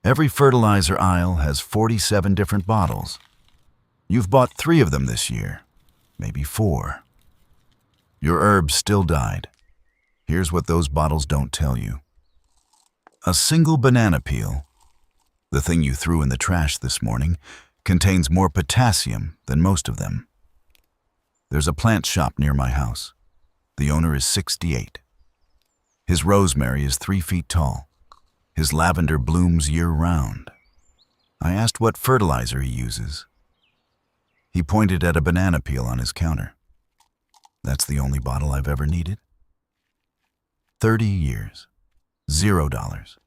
Every fertilizer aisle has 47 different bottles. You've bought 3 of them this year, maybe 4. Your herbs still died. Here's what those bottles don't tell you. A single banana peel, the thing you threw in the trash this morning, contains more potassium than most of them. There's a plant shop near my house. The owner is 68. His rosemary is 3 feet tall. His lavender blooms year-round. I asked what fertilizer he uses. He pointed at a banana peel on his counter. That's the only bottle I've ever needed. 30 years. $0.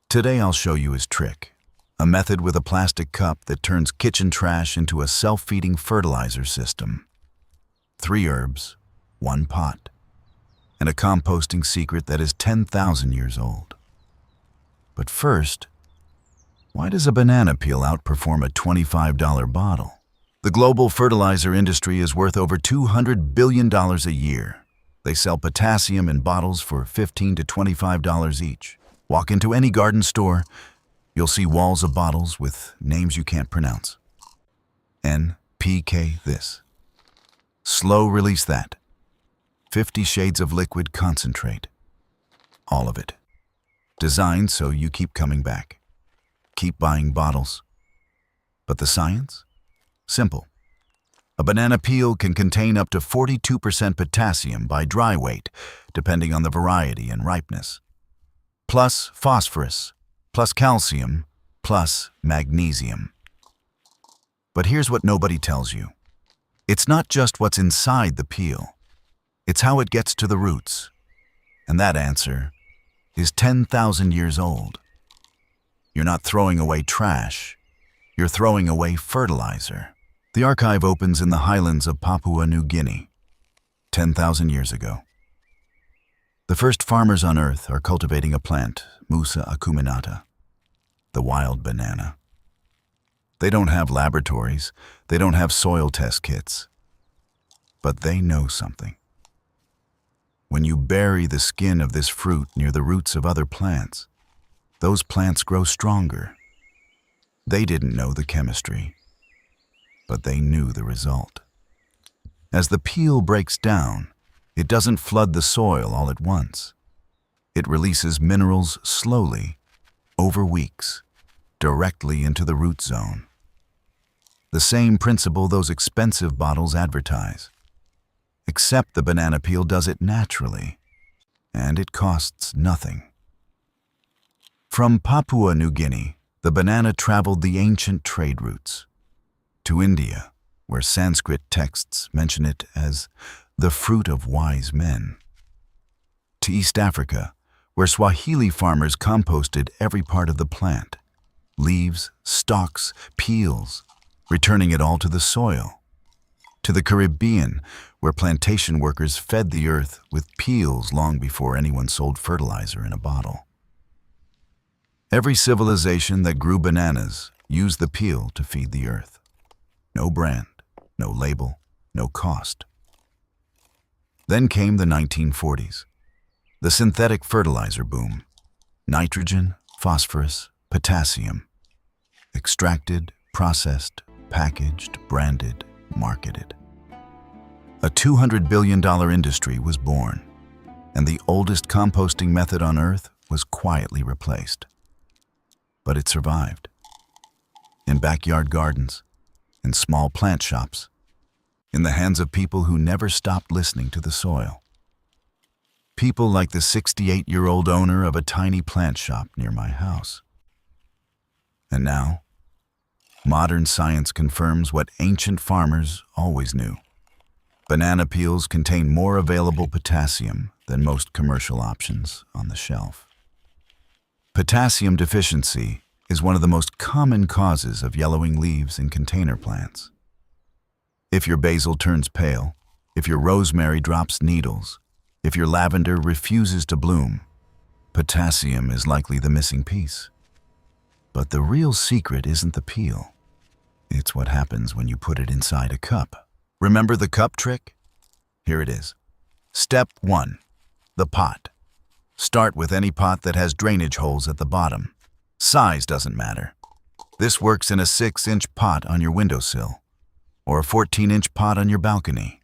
Today I'll show you his trick, a method with a plastic cup that turns kitchen trash into a self-feeding fertilizer system. 3 herbs, 1 pot, and a composting secret that is 10,000 years old. But first, why does a banana peel outperform a $25 bottle? The global fertilizer industry is worth over $200 billion a year. They sell potassium in bottles for $15 to $25 each. Walk into any garden store, you'll see walls of bottles with names you can't pronounce. NPK this. Slow release that. 50 shades of liquid concentrate. All of it. Designed so you keep coming back. Keep buying bottles. But the science? Simple. A banana peel can contain up to 42% potassium by dry weight, depending on the variety and ripeness. Plus phosphorus, plus calcium, plus magnesium. But here's what nobody tells you. It's not just what's inside the peel. It's how it gets to the roots. And that answer is 10,000 years old. You're not throwing away trash. You're throwing away fertilizer. The archive opens in the highlands of Papua New Guinea, 10,000 years ago. The first farmers on Earth are cultivating a plant, Musa acuminata, the wild banana. They don't have laboratories, they don't have soil test kits, but they know something. When you bury the skin of this fruit near the roots of other plants, those plants grow stronger. They didn't know the chemistry, but they knew the result. As the peel breaks down, it doesn't flood the soil all at once. It releases minerals slowly, over weeks, directly into the root zone. The same principle those expensive bottles advertise. Except the banana peel does it naturally, and it costs nothing. From Papua New Guinea, the banana traveled the ancient trade routes. To India, where Sanskrit texts mention it as the fruit of wise men. To East Africa, where Swahili farmers composted every part of the plant, leaves, stalks, peels, returning it all to the soil. To the Caribbean, where plantation workers fed the earth with peels long before anyone sold fertilizer in a bottle. Every civilization that grew bananas used the peel to feed the earth. No brand, no label, no cost. Then came the 1940s, the synthetic fertilizer boom. Nitrogen, phosphorus, potassium. Extracted, processed, packaged, branded, marketed. A $200 billion industry was born, and the oldest composting method on Earth was quietly replaced. But it survived. In backyard gardens, in small plant shops, in the hands of people who never stopped listening to the soil. People like the 68-year-old owner of a tiny plant shop near my house. And now, modern science confirms what ancient farmers always knew. Banana peels contain more available potassium than most commercial options on the shelf. Potassium deficiency is one of the most common causes of yellowing leaves in container plants. If your basil turns pale, if your rosemary drops needles, if your lavender refuses to bloom, potassium is likely the missing piece. But the real secret isn't the peel. It's what happens when you put it inside a cup. Remember the cup trick? Here it is. Step 1. The pot. Start with any pot that has drainage holes at the bottom. Size doesn't matter. This works in a 6-inch pot on your windowsill or a 14-inch pot on your balcony.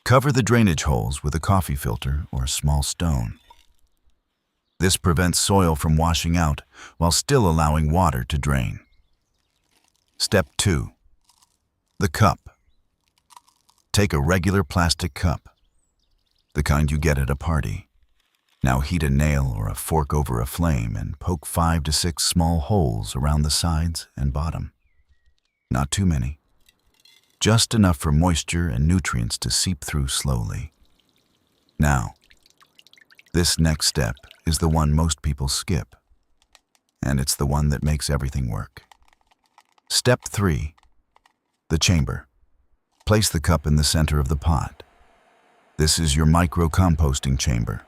Cover the drainage holes with a coffee filter or a small stone. This prevents soil from washing out while still allowing water to drain. Step 2. The cup. Take a regular plastic cup, the kind you get at a party. Now heat a nail or a fork over a flame and poke 5 to 6 small holes around the sides and bottom. Not too many. Just enough for moisture and nutrients to seep through slowly. Now, this next step is the one most people skip, and it's the one that makes everything work. Step 3. The chamber. Place the cup in the center of the pot. This is your micro-composting chamber.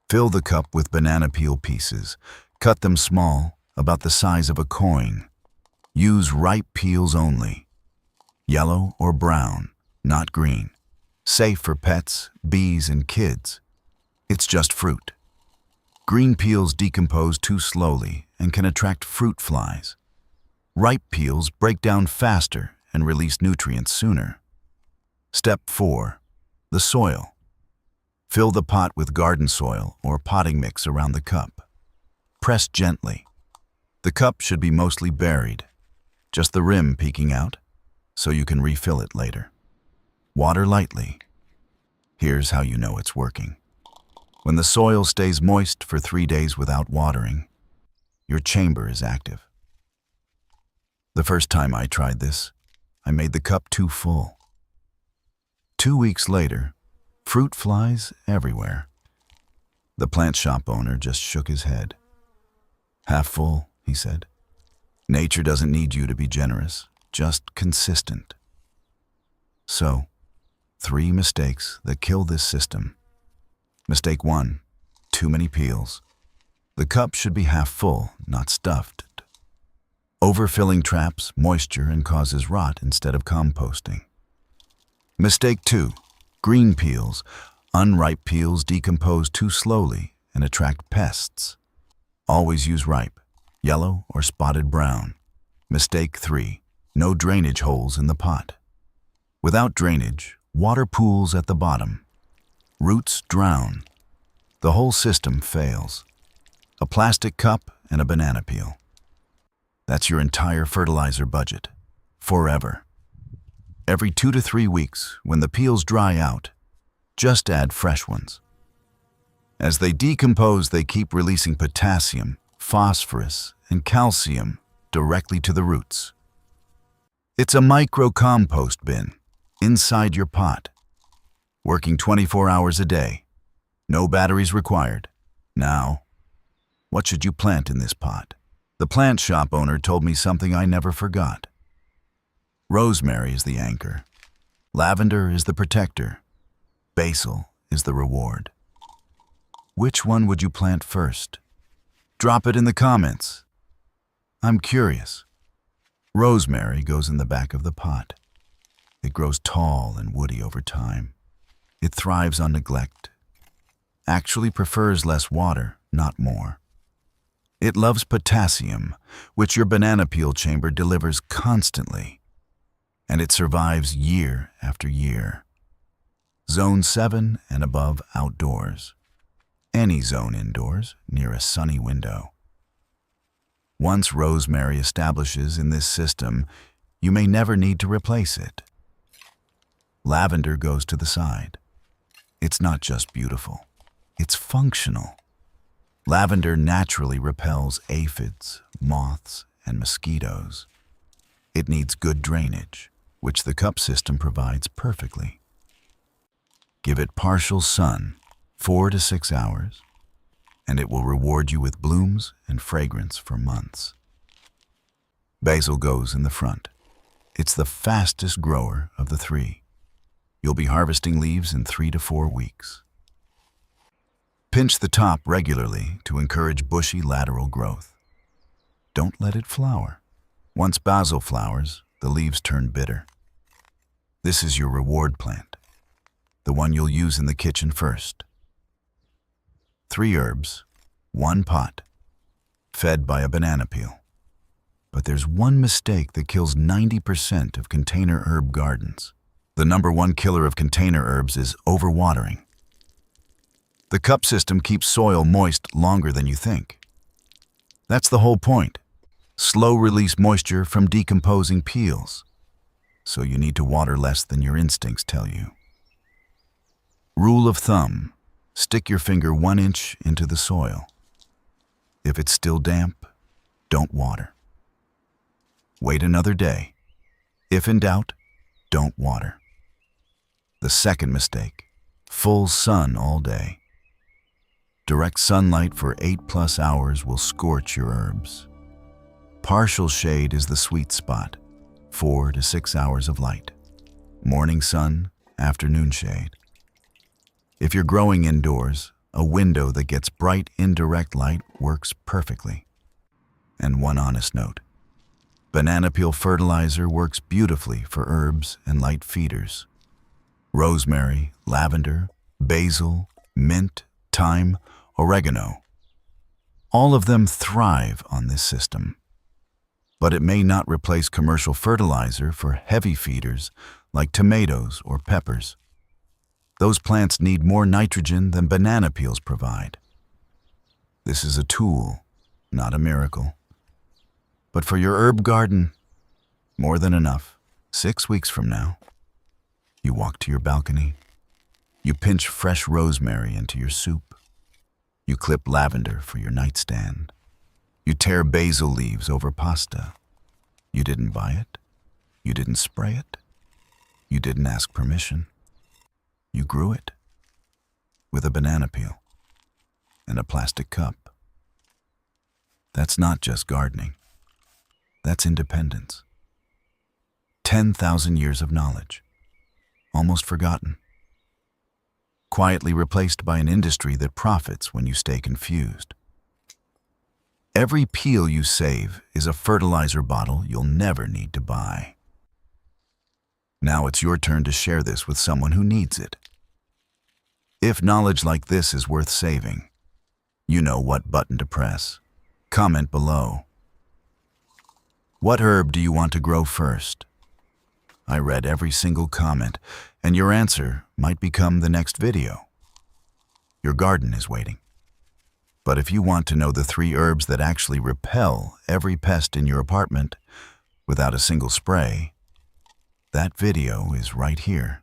Fill the cup with banana peel pieces. Cut them small, about the size of a coin. Use ripe peels only. Yellow or brown, not green. Safe for pets, bees, and kids. It's just fruit. Green peels decompose too slowly and can attract fruit flies. Ripe peels break down faster and release nutrients sooner. Step 4. The soil. Fill the pot with garden soil or potting mix around the cup. Press gently. The cup should be mostly buried, just the rim peeking out, so you can refill it later. Water lightly. Here's how you know it's working. When the soil stays moist for 3 days without watering, your chamber is active. The first time I tried this, I made the cup too full. 2 weeks later, fruit flies everywhere. The plant shop owner just shook his head. "Half full," he said. "Nature doesn't need you to be generous, just consistent." So, 3 mistakes that kill this system. Mistake 1, too many peels. The cup should be half full, not stuffed. Overfilling traps moisture and causes rot instead of composting. Mistake 2, green peels. Unripe peels decompose too slowly and attract pests. Always use ripe, yellow or spotted brown. Mistake 3, no drainage holes in the pot. Without drainage, water pools at the bottom. Roots drown. The whole system fails. A plastic cup and a banana peel. That's your entire fertilizer budget, forever. Every 2 to 3 weeks, when the peels dry out, just add fresh ones. As they decompose, they keep releasing potassium, phosphorus, and calcium directly to the roots. It's a micro-compost bin inside your pot, working 24 hours a day. No batteries required. Now, what should you plant in this pot? The plant shop owner told me something I never forgot. Rosemary is the anchor. Lavender is the protector. Basil is the reward. Which one would you plant first? Drop it in the comments. I'm curious. Rosemary goes in the back of the pot. It grows tall and woody over time. It thrives on neglect. Actually prefers less water, not more. It loves potassium, which your banana peel chamber delivers constantly. And it survives year after year. Zone 7 and above outdoors. Any zone indoors near a sunny window. Once rosemary establishes in this system, you may never need to replace it. Lavender goes to the side. It's not just beautiful, it's functional. Lavender naturally repels aphids, moths, and mosquitoes. It needs good drainage, which the cup system provides perfectly. Give it partial sun, 4 to 6 hours, and it will reward you with blooms and fragrance for months. Basil goes in the front. It's the fastest grower of the 3. You'll be harvesting leaves in 3 to 4 weeks. Pinch the top regularly to encourage bushy lateral growth. Don't let it flower. Once basil flowers, the leaves turn bitter. This is your reward plant, the one you'll use in the kitchen first. 3 herbs, 1 pot. fed by a banana peel. But there's one mistake that kills 90% of container herb gardens. The #1 killer of container herbs is overwatering. The cup system keeps soil moist longer than you think. That's the whole point. Slow release moisture from decomposing peels. So you need to water less than your instincts tell you. Rule of thumb: stick your finger 1 inch into the soil. If it's still damp, don't water. Wait another day. If in doubt, don't water. The second mistake: full sun all day. Direct sunlight for 8+ hours will scorch your herbs. Partial shade is the sweet spot, 4 to 6 hours of light. Morning sun, afternoon shade. If you're growing indoors, a window that gets bright indirect light works perfectly. And one honest note: banana peel fertilizer works beautifully for herbs and light feeders. Rosemary, lavender, basil, mint, thyme, oregano. All of them thrive on this system. But it may not replace commercial fertilizer for heavy feeders like tomatoes or peppers. Those plants need more nitrogen than banana peels provide. This is a tool, not a miracle. But for your herb garden, more than enough. 6 weeks from now, you walk to your balcony. You pinch fresh rosemary into your soup. You clip lavender for your nightstand. You tear basil leaves over pasta. You didn't buy it. You didn't spray it. You didn't ask permission. You grew it with a banana peel and a plastic cup. That's not just gardening. That's independence. 10,000 years of knowledge, almost forgotten. Quietly replaced by an industry that profits when you stay confused. Every peel you save is a fertilizer bottle you'll never need to buy. Now it's your turn to share this with someone who needs it. If knowledge like this is worth saving, you know what button to press. Comment below. What herb do you want to grow first? I read every single comment, and your answer might become the next video. Your garden is waiting. But if you want to know the 3 herbs that actually repel every pest in your apartment without a single spray, that video is right here.